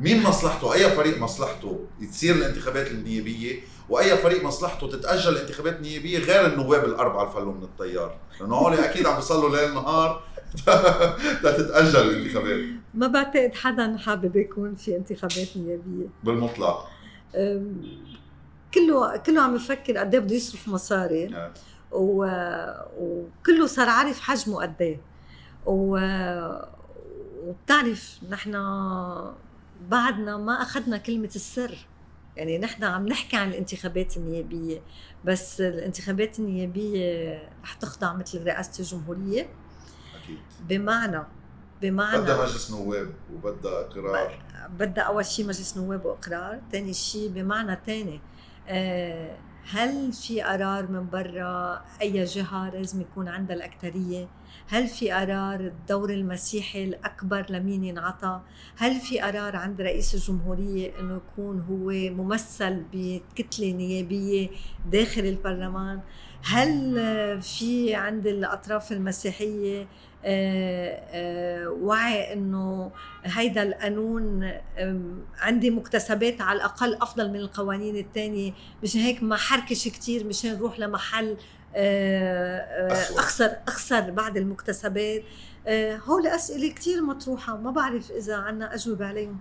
مين مصلحته، أي فريق مصلحته تصير الانتخابات النيابية، وأي فريق مصلحته تتأجل الانتخابات النيابية، غير النواب الأربعة اللي فلوا من الطيار، لأنه هول أكيد عم بيصلوا ليل نهار تتأجل الانتخابات. ما بعتقد حدا حابب يكون في انتخابات نيابية بالمطلق. كله عم يفكر قد ايه بده يصرف مصاري، وكله صار عارف حجمه قد ايه، وبتعرف نحن بعدنا ما أخذنا كلمة السر. يعني نحن عم نحكي عن الانتخابات النيابية، بس الانتخابات النيابية رح تخضع مثل رئاسة الجمهورية. أكيد. بمعنى بدها مجلس نواب وبدها إقرار. بدها أول شيء مجلس نواب وإقرار. تاني شيء بمعنى تاني، هل في قرار من برا أي جهة لازم يكون عندها الأكترية؟ هل في قرار الدور المسيحي الأكبر لمين ينعطى؟ هل في قرار عند رئيس الجمهورية أنه يكون هو ممثل بكتلة نيابية داخل البرلمان؟ هل في عند الأطراف المسيحية وعي أنه هيدا القانون عندي مكتسبات على الأقل أفضل من القوانين التانية، مشان هيك ما حركش كتير مشان نروح لمحل أخسر بعد المكتسبات؟ هول أسئلة كتير مطروحة، ما بعرف إذا عنا أجوبة عليهم.